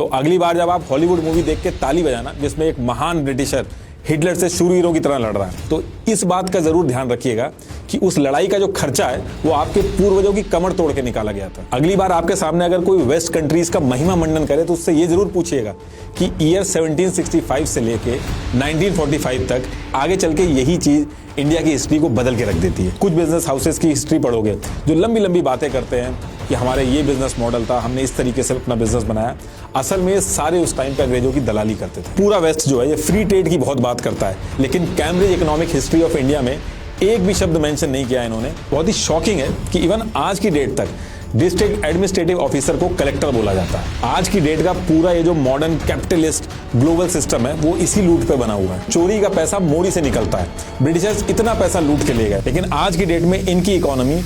तो अगली बार जब आप हॉलीवुड मूवी देख के ताली बजाना जिसमें एक महान ब्रिटिशर हिटलर से शूरवीरों की तरह लड़ रहा है, तो इस बात का जरूर ध्यान रखिएगा कि उस लड़ाई का जो खर्चा है वो आपके पूर्वजों की कमर तोड़ के निकाला गया था। अगली बार आपके सामने अगर कोई वेस्ट कंट्रीज का महिमा मंडन करे तो उससे ये जरूर पूछिएगा कि ईयर 1765 से लेके 1945 तक आगे चल के यही चीज इंडिया की हिस्ट्री को बदल के रख देती है। कुछ बिजनेस हाउसेस की हिस्ट्री पढ़ोगे जो लंबी लंबी बातें करते हैं कि हमारे ये बिजनेस मॉडल था, हमने इस तरीके से अपना बिजनेस बनाया, असल में सारे उस टाइम पे अंग्रेजों की दलाली करते थे। पूरा वेस्ट जो है ये फ्री ट्रेड की बहुत बात करता है, लेकिन Cambridge economic history of India में एक भी शब्द मेंशन नहीं किया इन्होंने। बहुत ही शॉकिंग है कि इवन आज की डेट तक डिस्ट्रिक्ट एडमिनिस्ट्रेटिव ऑफिसर को कलेक्टर बोला जाता है। आज की डेट का पूरा ये जो मॉडर्न कैपिटलिस्ट ग्लोबल सिस्टम है वो इसी लूट पे बना हुआ है। चोरी का पैसा मोड़ी से निकलता है। ब्रिटिशर्स इतना पैसा लूट के ले गए, लेकिन आज की डेट में इनकी इकोनॉमी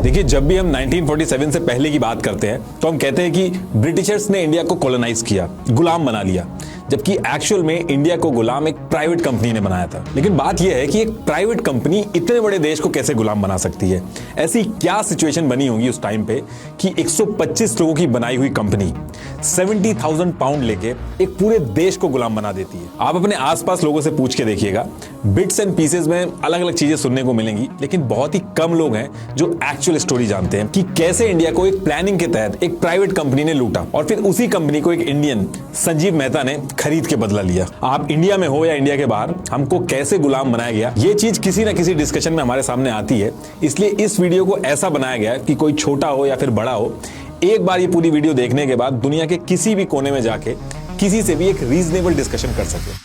देखिए, जब भी हम 1947 से पहले की बात करते हैं तो हम कहते हैं कि ब्रिटिशर्स ने इंडिया को कॉलोनाइज किया, गुलाम बना लिया, जबकि एक्चुअल में इंडिया को गुलाम एक प्राइवेट कंपनी ने बनाया था। लेकिन बात यह है कि एक प्राइवेट कंपनी इतने बड़े देश को कैसे गुलाम बना सकती है? ऐसी क्या सिचुएशन बनी होगी उस टाइम पे कि 125 लोगों की बनाई हुई कंपनी 70,000 पाउंड लेके एक पूरे देश को गुलाम बना देती है। आप अपने आसपास लोगों से पूछ के देखिएगा, बिट्स एंड पीसेस में अलग अलग चीजें सुनने को मिलेंगी, लेकिन बहुत ही कम लोग हैं जो एक्चुअल स्टोरी जानते हैं कि कैसे इंडिया को एक प्लानिंग के तहत एक प्राइवेट कंपनी ने लूटा और फिर उसी कंपनी को एक इंडियन संजीव मेहता ने खरीद के बदला लिया। आप इंडिया में हो या इंडिया के बाहर, हमको कैसे गुलाम बनाया गया ये चीज किसी ना किसी डिस्कशन में हमारे सामने आती है। इसलिए इस वीडियो को ऐसा बनाया गया कि कोई छोटा हो या फिर बड़ा हो, एक बार ये पूरी वीडियो देखने के बाद दुनिया के किसी भी कोने में जाके किसी से भी एक रीजनेबल डिस्कशन कर सके।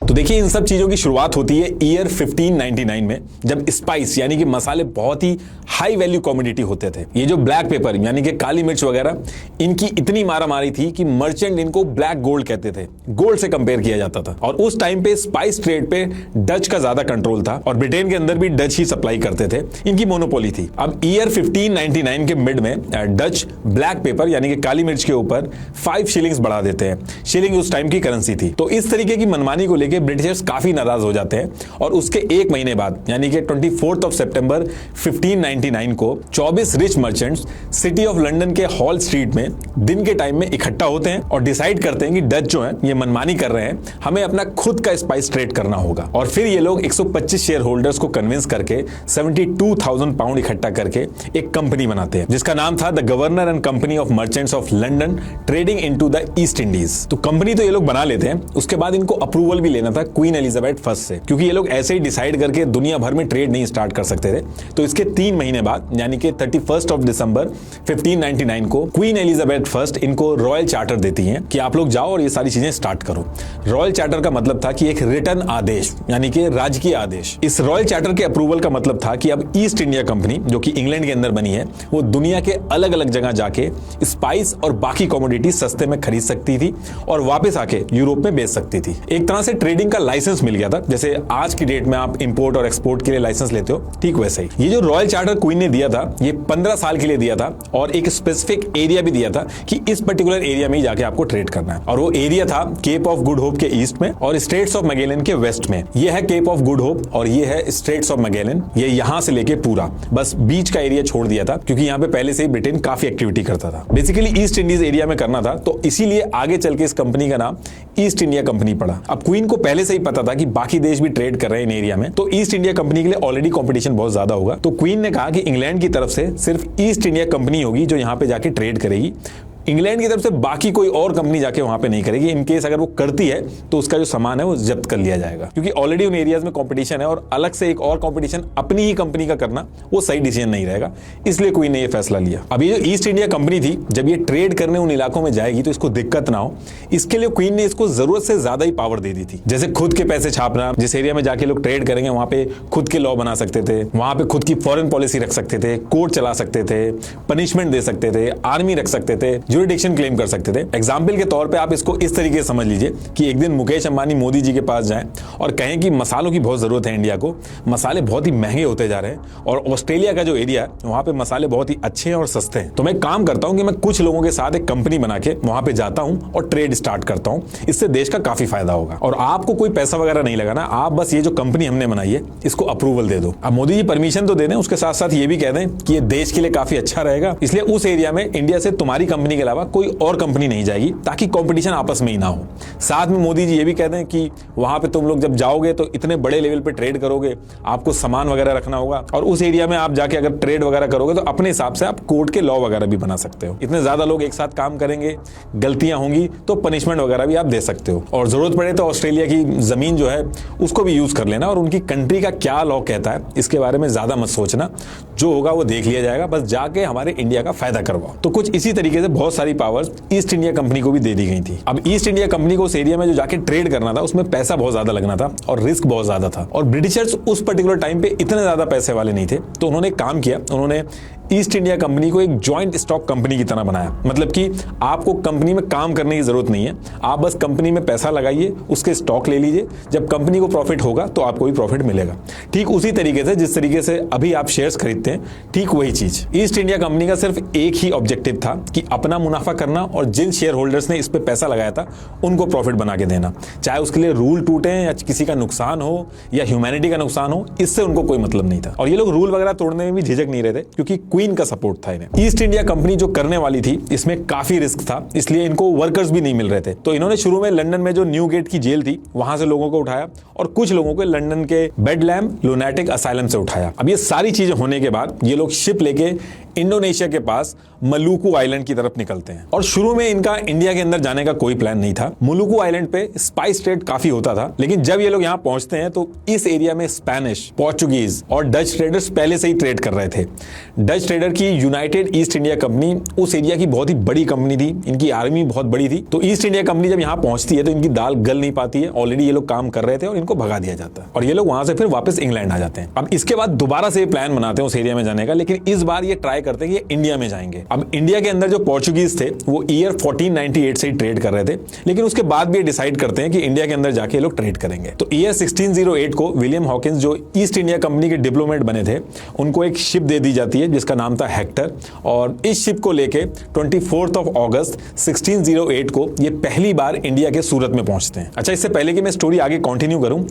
तो देखिए, इन सब चीजों की शुरुआत होती है ईयर 1599 में, जब स्पाइस यानी कि मसाले बहुत ही हाई वैल्यू कमोडिटी होते थे। ये जो ब्लैक पेपर यानी कि काली मिर्च वगैरह, इनकी इतनी मारामारी थी कि मर्चेंट इनको ब्लैक गोल्ड कहते थे, गोल्ड से कंपेयर किया जाता था। और उस टाइम पे स्पाइस ट्रेड पे डच का ज्यादा कंट्रोल था और ब्रिटेन के अंदर भी डच ही सप्लाई करते थे, इनकी मोनोपोली थी। अब ईयर 1599 के मिड में डच ब्लैक पेपर यानी कि काली मिर्च के ऊपर 5 शिलिंग्स बढ़ा देते हैं। शिलिंग उस टाइम की करेंसी थी। तो इस तरीके की मनमानी को लेकर ब्रिटिशर्स काफी नाराज हो जाते हैं और उसके एक महीने बाद यानी कि 24 सितंबर 1599 को 24 rich merchants city of London के हॉल स्ट्रीट में दिन के टाइम में इकट्ठा होते हैं और डिसाइड करते हैं कि डच जो है ये मनमानी कर रहे हैं, हमें अपना खुद का स्पाइस ट्रेड करना होगा। और फिर ये लोग 125 शेयर होल्डर्स को कन्विंस करके 72,000 पाउंड इकट्ठा करके एक कंपनी बनाते हैं जिसका नाम था the governor and company of merchants of London trading into the east Indies. तो कंपनी तो ये लोग बना लेते हैं, उसके बाद इनको अप्रूवल भी लेना था क्वीन एलिजाबेथ फर्स्ट से, क्योंकि ये लोग ऐसे ही डिसाइड करके दुनिया भर में ट्रेड नहीं स्टार्ट कर सकते थे। तो इसके 3 महीने बाद यानी कि 31 दिसंबर 1599 को क्वीन एलिजाबेथ फर्स्ट इनको रॉयल चार्टर देती हैं कि आप लोग जाओ और ये सारी चीजें स्टार्ट करो। रॉयल चार्टर का मतलब था कि एक रिटर्न आदेश यानी कि राजकीय आदेश। इस रॉयल चार्टर के अप्रूवल का मतलब था कि अब ईस्ट इंडिया कंपनी जो कि इंग्लैंड के अंदर बनी है, वो दुनिया के अलग अलग जगह जाके स्पाइस और बाकी कमोडिटी सस्ते में खरीद सकती थी और वापस आके यूरोप में बेच सकती थी। एक तरह से ट्रेडिंग का लाइसेंस मिल गया था, जैसे आज की डेट में आप इंपोर्ट और एक्सपोर्ट के लिए लाइसेंस लेते हो, ठीक वैसे ही। ये जो रॉयल चार्टर क्वीन ने दिया था ये 15 साल के लिए दिया था और एक स्पेसिफिक एरिया भी दिया था कि इस पर्टिकुलर एरिया में ही जाके आपको ट्रेड करना है। और वो एरिया था केप ऑफ गुड होप के ईस्ट में और स्ट्रेट्स ऑफ मैगेलन के वेस्ट में। ये है केप ऑफ गुड होप और ये है स्ट्रेट्स ऑफ मैगेलन। ये यहां से लेके पूरा बस बीच का एरिया छोड़ दिया था क्योंकि यहाँ पे पहले से ही ब्रिटेन काफी एक्टिविटी करता था। बेसिकली ईस्ट इंडीज एरिया में करना था, तो इसीलिए आगे चल के इस कंपनी का नाम ईस्ट इंडिया कंपनी पड़ा। अब क्वीन को पहले से ही पता था कि बाकी देश भी ट्रेड कर रहे हैं इन एरिया में, तो ईस्ट इंडिया कंपनी के लिए ऑलरेडी कंपटीशन बहुत ज्यादा होगा। तो क्वीन ने कहा कि इंग्लैंड की तरफ से सिर्फ ईस्ट इंडिया कंपनी होगी जो यहां पे जाके ट्रेड करेगी। इंग्लैंड की तरफ से बाकी कोई और कंपनी जाके वहां पे नहीं करेगी। इन केस अगर वो करती है तो उसका जो सामान है वो जब्त कर लिया जाएगा, क्योंकि ऑलरेडी उन एरियाज में कंपटीशन है और अलग से एक और कंपटीशन अपनी ही कंपनी का करना वो सही डिसीजन नहीं रहेगा। इसलिए क्वीन ने ये फैसला लिया। अब ये जो ईस्ट इंडिया कंपनी थी, जब ये ट्रेड करने उन इलाकों में जाएगी तो इसको दिक्कत ना हो, इसके लिए क्वीन ने इसको जरूरत से ज्यादा ही पावर दे दी थी। जैसे खुद के पैसे छापना, जिस एरिया में जाके लोग ट्रेड करेंगे वहां पे खुद के लॉ बना सकते थे, वहां पे खुद की फॉरेन पॉलिसी रख सकते थे, कोर्ट चला सकते थे, पनिशमेंट दे सकते थे, आर्मी रख सकते थे, ज्यूरिडिक्शन क्लेम कर सकते थे। एग्जाम्पल के तौर पे आप इसको इस तरीके से समझ लीजिए कि एक दिन मुकेश अंबानी मोदी जी के पास जाएं और कहें कि मसालों की बहुत जरूरत है इंडिया को, मसाले बहुत ही महंगे होते जा रहे हैं और ऑस्ट्रेलिया का जो एरिया है वहां पे मसाले बहुत ही अच्छे हैं और सस्ते हैं। तो मैं काम करता हूं कि मैं कुछ लोगों के साथ एक कंपनी बना के वहां पे जाता हूं और ट्रेड स्टार्ट करता हूं। इससे देश का काफी फायदा होगा और आपको कोई पैसा वगैरह नहीं लगाना, आप बस ये जो कंपनी हमने बनाई है इसको अप्रूवल दे दो। अब मोदी जी परमिशन तो दे दें, उसके साथ साथ ये भी कह दें कि ये देश के लिए काफी अच्छा रहेगा, इसलिए उस एरिया में इंडिया से तुम्हारी कंपनी के अलावा कोई और कंपनी नहीं जाएगी, ताकि कंपटीशन आपस में ही ना हो। साथ में मोदी जी ये भी कहते हैं कि वहां पे तुम लोग जब जाओगे तो इतने बड़े लेवल पे ट्रेड करोगे, आपको सामान वगैरह रखना होगा, और उस एरिया में आप जाके अगर ट्रेड वगैरह करोगे तो अपने हिसाब से आप कोर्ट के लॉ वगैरह भी बना सकते हो। इतने ज्यादा लोग एक साथ काम करेंगे, गलतियां होंगी तो पनिशमेंट वगैरह भी आप दे सकते हो, और जरूरत पड़े तो ऑस्ट्रेलिया की जमीन जो है उसको भी यूज कर लेना, और उनकी कंट्री का क्या लॉ कहता है इसके बारे में ज्यादा मत सोचना, जो होगा वो देख लिया जाएगा, बस जाके हमारे इंडिया का फायदा करवाओ। तो कुछ इसी तरीके से बहुत सारी पावर्स ईस्ट इंडिया कंपनी को भी दे दी गई थी। अब ईस्ट इंडिया कंपनी को उस एरिया में जो जाके ट्रेड करना था उसमें पैसा बहुत ज्यादा लगना था और रिस्क बहुत ज्यादा था, और ब्रिटिशर्स उस पर्टिकुलर टाइम पे इतने ज्यादा पैसे वाले नहीं थे, तो उन्होंने काम किया, उन्होंने ईस्ट इंडिया कंपनी को एक जॉइंट स्टॉक कंपनी की तरह बनाया। मतलब कि आपको कंपनी में काम करने की जरूरत नहीं है, आप बस कंपनी में पैसा लगाइए, उसके स्टॉक ले लीजिए, जब कंपनी को प्रॉफिट होगा तो आपको भी प्रॉफिट मिलेगा। ठीक उसी तरीके से जिस तरीके से अभी आप शेयर्स खरीदते हैं, ठीक वही चीज ईस्ट इंडिया कंपनी का सिर्फ एक ही ऑब्जेक्टिव था कि अपना मुनाफा करना, और जिन शेयर होल्डर्स ने इस पे पैसा लगाया था उनको प्रॉफिट बना के देना, चाहे उसके लिए रूल टूटे या किसी का नुकसान हो या ह्यूमैनिटी का नुकसान हो, इससे उनको कोई मतलब नहीं था। और ये लोग रूल वगैरह तोड़ने में भी झिझक नहीं रहे थे, क्योंकि क्वीन का सपोर्ट था इन्हें। ईस्ट इंडिया कंपनी जो करने वाली थी इसमें काफी रिस्क था, इसलिए इनको वर्कर्स भी नहीं मिल रहे थे, तो इन्होंने शुरू में लंदन में जो न्यू गेट की जेल थी वहां से लोगों को उठाया, और कुछ लोगों को लंदन के बेडलैम लुनाटिक असाइलम से उठाया। अब ये सारी चीजें होने के बाद ये लोग शिप लेके इंडोनेशिया के पास मलुकू आइलैंड की तरफ निकलते हैं, और शुरू में इनका इंडिया के अंदर जाने का कोई प्लान नहीं था। मलुकू आइलैंड पे स्पाइस ट्रेड काफी होता था, लेकिन जब ये लोग यहाँ पहुंचते हैं तो इस एरिया में स्पेनिश, पोर्चुगीज और डच ट्रेडर्स पहले से ही ट्रेड कर रहे थे। डच ट्रेडर की यूनाइटेड ईस्ट इंडिया कंपनी उस एरिया की बहुत ही बड़ी कंपनी थी, इनकी आर्मी बहुत बड़ी थी, तो ईस्ट इंडिया कंपनी जब यहाँ पहुंचती है तो इनकी दाल गल नहीं पाती है, ऑलरेडी ये लोग काम कर रहे थे और इनको भगा दिया जाता है, और ये लोग वहां से फिर वापस इंग्लैंड आ जाते हैं। अब इसके बाद दोबारा से प्लान बनाते हैं उस एरिया में जाने का, लेकिन इस बार ये ट्राई करते हैं कि इंडिया में जाएंगे। अब इंडिया के अंदर जो पोर्चुगीज थे वो ईयर 1498 से ही ट्रेड कर रहे थे, लेकिन उसके बाद भी डिसाइड करते हैं कि इंडिया के अंदर जाके ये लोग ट्रेड करेंगे। तो ईयर 1608 को विलियम हॉकिंस, जो ईस्ट इंडिया कंपनी के डिप्लोमेट बने थे, उनको एक शिप दे दी जाती है जिसका नाम था हेक्टर, और इस शिप को लेके 24 अगस्त 1608 को ये पहली बार इंडिया के सूरत में पहुंचते हैं। अच्छा, इससे पहले कि मैं स्टोरी आगे कंटिन्यू करूं,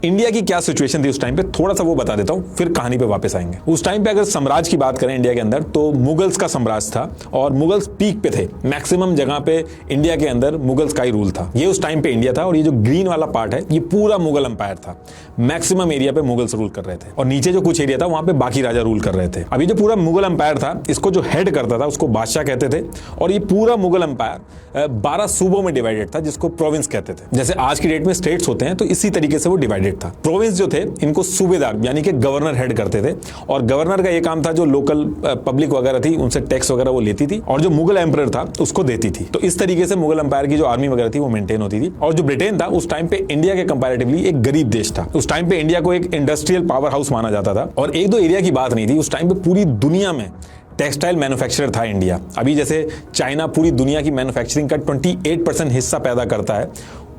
इंडिया की क्या सिचुएशन थी उस टाइम पे, थोड़ा सा वो बता देता हूं, फिर कहानी पे वापस आएंगे। उस टाइम पे अगर साम्राज्य की बात करें इंडिया के अंदर, तो मुगल्स का साम्राज्य था, और मुगल्स पीक पे थे, मैक्सिमम जगह पे इंडिया के अंदर मुगल्स का ही रूल था। ये उस टाइम पे इंडिया था, और ये जो ग्रीन वाला पार्ट है ये पूरा मुगल एम्पायर था, मैक्सिमम एरिया पे मुगल्स रूल कर रहे थे, और नीचे जो कुछ एरिया था वहां पे बाकी राजा रूल कर रहे थे। अभी जो पूरा मुगल एम्पायर था, इसको जो हेड करता था उसको बादशाह कहते थे, और ये पूरा मुगल एम्पायर 12 सूबों में डिवाइडेड था, जिसको प्रोविंस कहते थे। जैसे आज की डेट में स्टेट्स होते हैं, तो इसी तरीके से वो डिवाइडेड था। प्रोविंस जो थे इनको सूबेदार यानी कि गवर्नर हेड करते थे, और गवर्नर का ये काम था जो लोकल पब्लिक वगैरह थी उनसे टैक्स वगैरह वो लेती थी, और जो मुगल एम्परर था उसको देती थी। तो इस तरीके से मुगल एम्पायर की जो आर्मी वगैरह थी वो मेंटेन होती थी। और जो ब्रिटेन था उस टाइम पे इंडिया के कंपैरेटिवली एक गरीब देश था। उस टाइम पे इंडिया को एक इंडस्ट्रियल पावर हाउस माना जाता था, और एक दो एरिया की बात नहीं थी, उस टाइम पे पूरी दुनिया में टेक्सटाइल मैन्युफैक्चरर था इंडिया। अभी जैसे चाइना पूरी दुनिया की मैन्युफैक्चरिंग का 28% हिस्सा पैदा करता है,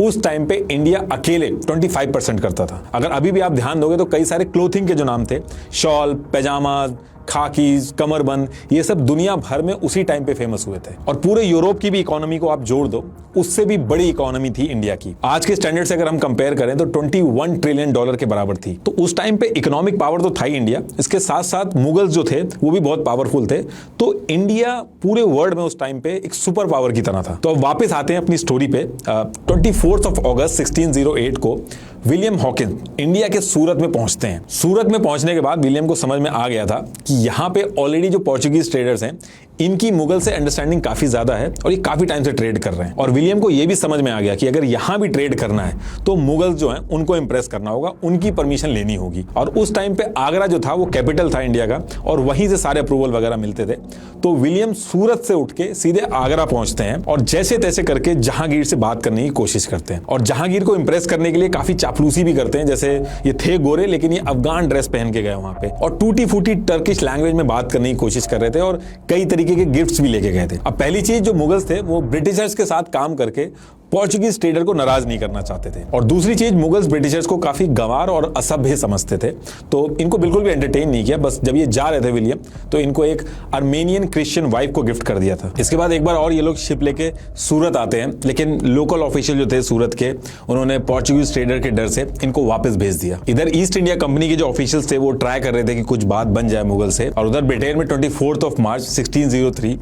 उस टाइम पे इंडिया अकेले 25% करता था। अगर अभी भी आप ध्यान दोगे तो कई सारे क्लोथिंग के जो नाम थे, शॉल, पैजामा, खाकीज, कमरबंद, ये सब दुनिया भर में उसी टाइम पे फेमस हुए थे। और पूरे यूरोप की भी इकोनॉमी को आप जोड़ दो, उससे भी बड़ी इकोनॉमी थी इंडिया की। आज के स्टैंडर्ड से अगर हम कंपेयर करें तो $21 ट्रिलियन के बराबर थी। तो उस टाइम पे इकोनॉमिक पावर तो था ही इंडिया, इसके साथ साथ मुगल्स जो थे वो भी बहुत पावरफुल थे। तो इंडिया पूरे वर्ल्ड में उस टाइम पे एक सुपर पावर की तरह था। तो अब वापस आते हैं अपनी स्टोरी पे। 24 अगस्त 1608 को विलियम हॉकिंस इंडिया के सूरत में पहुंचते हैं। सूरत में पहुंचने के बाद विलियम को समझ में आ गया था कि यहाँ पे ऑलरेडी जो पोर्चुगीज ट्रेडर्स हैं इनकी मुगल से अंडरस्टैंडिंग काफी ज्यादा है, और ये काफी टाइम से ट्रेड कर रहे हैं। और विलियम को ये भी समझ में आ गया कि अगर यहाँ भी ट्रेड करना है तो मुगल्स जो हैं उनको इंप्रेस करना होगा, उनकी परमिशन लेनी होगी। और उस टाइम पे आगरा जो था वो कैपिटल था इंडिया का, और वहीं से सारे अप्रूवल वगैरह मिलते थे। तो विलियम सूरत से उठ के सीधे आगरा पहुंचते हैं, और जैसे तैसे करके जहांगीर से बात करने की कोशिश करते हैं, और जहांगीर को इंप्रेस करने के लिए काफी चापलूसी भी करते हैं। जैसे ये थे गोरे, लेकिन ये अफगान ड्रेस पहन के गए वहां पे, और टूटी फूटी टर्किश लैंग्वेज में बात करने की कोशिश कर रहे थे, और कई तरीके के गिफ्ट्स भी लेके गए थे। अब पहली चीज, जो मुगल्स थे वो ब्रिटिशर्स के साथ काम करके पोर्चुगीज ट्रेडर को नाराज नहीं करना चाहते थे, और दूसरी चीज, मुगल्स ब्रिटिशर्स को काफी गंवार और असभ्य समझते थे, तो इनको बिल्कुल भी एंटरटेन नहीं किया। बस जब ये जा रहे थे विलियम, तो इनको एक आर्मेनियन क्रिश्चियन वाइफ को गिफ्ट कर दिया था। इसके बाद एक बार और ये लोग शिप लेके सूरत आते हैं, लेकिन लोकल ऑफिशियल जो थे सूरत के, उन्होंने पोर्चुगीज ट्रेडर के डर से इनको वापस भेज दिया। इधर ईस्ट इंडिया कंपनी के जो ऑफिशियल्स थे वो ट्राई कर रहे थे कि कुछ बात बन जाए मुगल से, और उधर ब्रिटेन में 24 मार्च 1603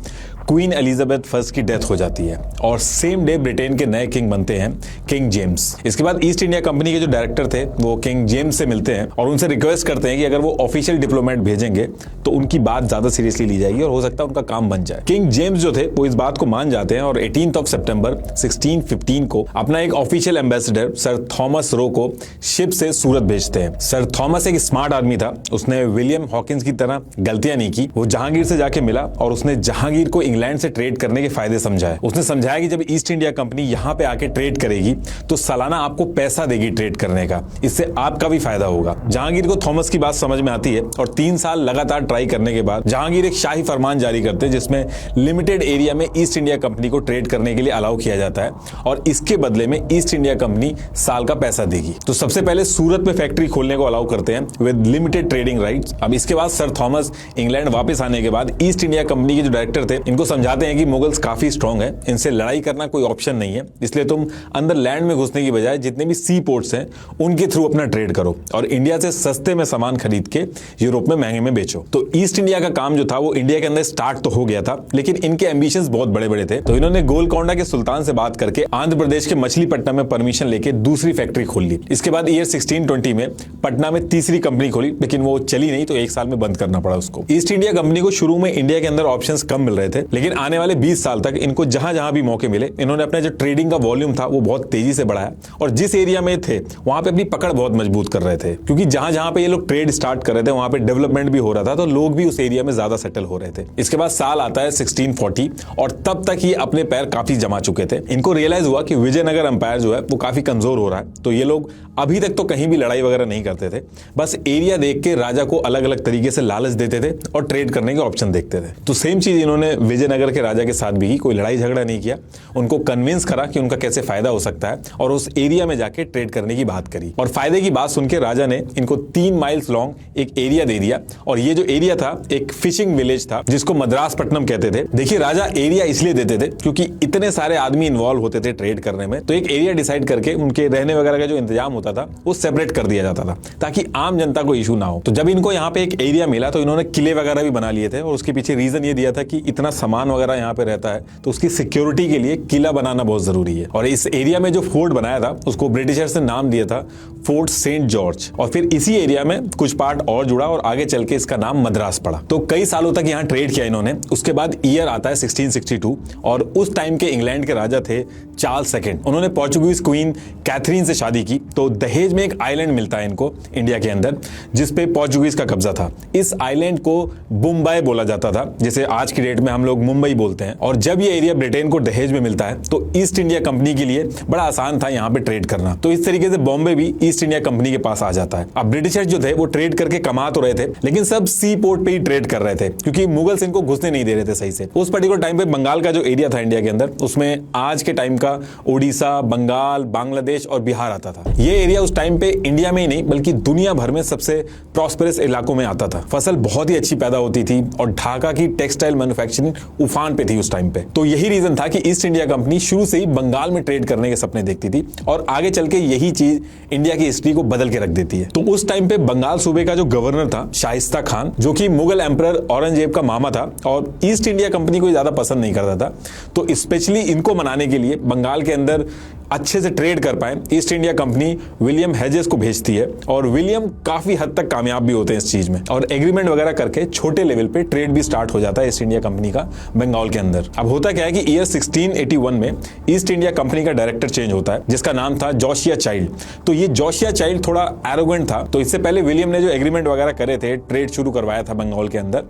क्वीन एलिजाबेथ फर्स्ट की डेथ हो जाती है और सेम डे ब्रिटेन के नए किंग बनते हैं किंग जेम्स। इसके बाद ईस्ट इंडिया कंपनी के जो डायरेक्टर थे वो किंग जेम्स से मिलते हैं और उनसे रिक्वेस्ट करते हैं कि अगर वो ऑफिशियल डिप्लोमेट भेजेंगे तो उनकी बात ज्यादा सीरियसली ली जाएगी और हो सकता है उनका काम बन जाए। किंग जेम्स जो थे वो इस बात को मान जाते हैं और 18 सितंबर 1615 को अपना एक official ambassador sir Thomas Roe को शिप से सूरत भेजते हैं। सर थॉमस एक स्मार्ट आदमी था, उसने विलियम हॉकिंस की तरह गलतियां नहीं की। वो जहांगीर से जाके मिला और उसने जहांगीर को इंग्लैंड से ट्रेड करने के फायदे समझाए। उसने समझाया कि जब ईस्ट इंडिया कंपनी यहां पे आके ट्रेड करेगी तो सालाना आपको पैसा देगी ट्रेड करने का, इससे आपका भी फायदा होगा। जहांगीर को थॉमस की बात समझ में आती है और 3 साल लगातार ट्राई करने के बाद जहांगीर एक शाही फरमान जारी करते हैं जिसमें लिमिटेड एरिया में ईस्ट इंडिया कंपनी को ट्रेड करने के लिए अलाउ किया जाता है और इसके बदले में ईस्ट इंडिया कंपनी साल का पैसा देगी। तो सबसे पहले सूरत में फैक्ट्री खोलने को अलाउ करते हैं विद लिमिटेड ट्रेडिंग राइट्स। अब इसके बाद सर थॉमस इंग्लैंड वापस आने के बाद ईस्ट इंडिया कंपनी के जो डायरेक्टर थे इनको समझाते हैं कि मुगल्स काफी स्ट्रांग है, इनसे लड़ाई करना कोई ऑप्शन नहीं है, इसलिए तुम अंदर लैंड में घुसने की बजाय जितने भी सी पोर्ट्स हैं उनके थ्रू अपना ट्रेड करो और इंडिया से सस्ते में सामान खरीद के यूरोप में महंगे में बेचो। तो ईस्ट इंडिया का काम जो था वो इंडिया के अंदर स्टार्ट तो हो गया था, लेकिन इनके एम्बिशंस बहुत बड़े बड़े थे। तो इन्होंने गोलकोंडा के सुल्तान से बात करके आंध्र प्रदेश के मछलीपट्टनम में परमिशन लेके दूसरी फैक्ट्री खोल ली। इसके बाद ईयर 1620 में पटना में तीसरी कंपनी खोली, लेकिन वो चली नहीं तो 1 साल में बंद करना पड़ा उसको। ईस्ट इंडिया कंपनी को शुरू में इंडिया के अंदर ऑप्शंस कम मिल रहे थे, लेकिन आने वाले 20 साल तक इनको जहां जहां भी मौके मिले इन्होंने अपना जो ट्रेडिंग का वॉल्यूम था वो बहुत तेजी से बढ़ाया और जिस एरिया में थे वहां पे अपनी पकड़ बहुत मजबूत कर रहे थे, क्योंकि जहां जहां पे ये लोग ट्रेड स्टार्ट कर रहे थे वहां पे डेवलपमेंट भी हो रहा था तो लोग भी उस एरिया में ज्यादा सेटल हो रहे थे। इसके बाद साल आता है 1640 और तब तक ये अपने पैर काफी जमा चुके थे। इनको रियलाइज हुआ कि विजयनगर एम्पायर जो है वो काफी कमजोर हो रहा है, तो ये लोग अभी तक तो कहीं भी लड़ाई वगैरह नहीं करते थे, बस एरिया देख के राजा को अलग अलग तरीके से लालच देते थे और ट्रेड करने के ऑप्शन देखते थे। तो सेम चीज इन्होंने विजयनगर के राजा के साथ भी की, कोई लड़ाई झगड़ा नहीं किया, उनको कन्विंस करा कि उनका कैसे फायदा हो सकता है और उस एरिया में जाके ट्रेड करने की बात करी। और फायदे की बात सुनकर राजा ने इनको 3 माइल्स लॉन्ग एक एरिया दे दिया और ये जो एरिया था एक फिशिंग विलेज था जिसको मद्रासपट्टनम कहते थे। देखिए राजा एरिया इसलिए देते थे क्योंकि इतने सारे आदमी इन्वॉल्व होते थे ट्रेड करने में, तो एक एरिया डिसाइड करके उनके रहने वगैरह का जो इंतजाम होता था वो सेपरेट कर दिया जाता था ताकि आम जनता को इशू ना हो। तो जब इनको यहाँ पे एक एरिया मिला तो इन्होंने किले वगैरह भी बना लिए थे और उसके पीछे रीजन ये दिया था कि इतना सामान वगैरह यहाँ पे रहता है तो उसकी सिक्योरिटी के लिए किला बनाना बहुत जरूरी है। और इस एरिया में जो फोर्ट बनाया था उसको ब्रिटिशर्स ने नाम दिया था फोर्ट सेंट जॉर्ज और फिर इसी एरिया में कुछ पार्ट और जुड़ा और आगे चल के इसका नाम मद्रास पड़ा। तो कई सालों तक यहाँ ट्रेड किया इन्होंने। उसके बाद ईयर आता है 1662 और उस टाइम के इंग्लैंड के राजा थे चार्ल्स सेकंड। उन्होंने पोर्चुगीज क्वीन कैथरीन से शादी की, तो दहेज में एक आइलैंड मिलता है इनको इंडिया के अंदर जिसपे पोर्चुगीज का कब्जा था। इस आइलैंड को बुम्बई बोला जाता था, जिसे आज की डेट में हम लोग मुंबई बोलते हैं। और जब ये एरिया ब्रिटेन को दहेज में मिलता है तो ईस्ट इंडिया कंपनी के लिए बड़ा आसान था यहाँ पे ट्रेड करना। तो इस तरीके से बॉम्बे भी ईस्ट इंडिया कंपनी के पास आ जाता है। अब ब्रिटिशर्स जो थे वो ट्रेड करके कमा तो रहे थे, लेकिन सब सी पोर्ट पे ही ट्रेड कर रहे थे क्योंकि मुगल्स इनको घुसने नहीं दे रहे थे सही से। उस पर्टिकुलर टाइम पे बंगाल का जो एरिया था इंडिया के अंदर, उसमें आज के टाइम का ओडिशा, बंगाल, बांग्लादेश और बिहार आता था। ये एरिया उस टाइम पे इंडिया में ही नहीं बल्कि दुनिया भर में सबसे प्रॉस्पेरस इलाकों में आता था। फसल बहुत ही अच्छी पैदा होती थी और ढाका की टेक्सटाइल मैन्युफैक्चरिंग उफान पे थी उस टाइम पे। तो यही रीजन था कि ईस्ट इंडिया कंपनी शुरू से ही बंगाल में ट्रेड करने के सपने देखती थी और आगे चल के यही चीज इंडिया की हिस्ट्री को बदल के रख देती है। तो उस टाइम पे बंगाल सूबे का जो गवर्नर था शाइस्ता खान, जो कि मुगल एम्परर औरंगजेब का मामा था और ईस्ट इंडिया कंपनी को ज्यादा पसंद नहीं करता था, तो स्पेशली इनको मनाने के लिए बंगाल के अंदर अच्छे से ट्रेड कर पाए east India company William hedges को भेजती है और विलियम काफी हद तक कामयाब भी होते हैं इस चीज में और एग्रीमेंट वगैरह करके छोटे लेवल पे ट्रेड भी स्टार्ट हो जाता है ईस्ट इंडिया कंपनी का बंगाल के अंदर। अब होता क्या है कि ईयर 1681 में ईस्ट इंडिया कंपनी का डायरेक्टर चेंज होता है जिसका नाम था जोशिया चाइल्ड। तो ये जोशिया चाइल्ड थोड़ा एरोगेंट था, तो इससे पहले विलियम ने जो एग्रीमेंट वगैरह करे थे, ट्रेड शुरू करवाया था बंगाल के अंदर,